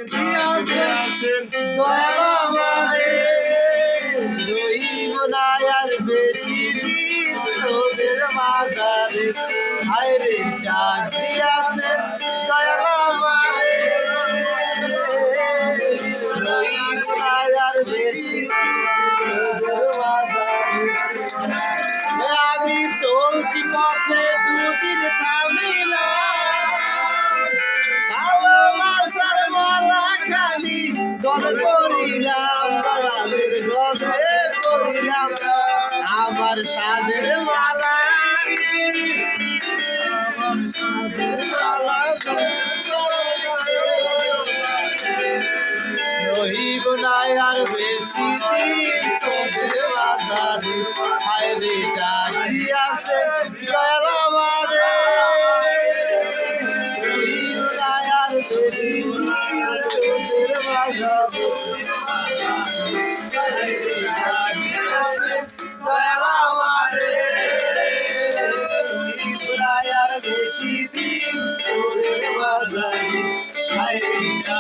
দিয়াছেন দয়াল আমারে রইব না আর বেশি দিন তোদের মাঝারে হায়রে ডাক দিয়াছেন দয়াল আমারে রইব না আর বেশি তোদের মাঝারে আমি চলতি পথে দুদিন থামিলাম ভালোবাসার মালা খালি গলে পড়িলাম দয়ালের গলে পড়িলাম আমার সাদের মালা রহিব না আর বেশি দিন তোদের মাঝারে হায়রে ডাক দিয়াছে দয়াল আমারে রহিব না আর বেশি দিন তোদের মাঝারে হায়রে ডাক দিয়াছে দয়াল আমারে রহিব না আর বেশি দিন তোদের মাঝারে হায়রে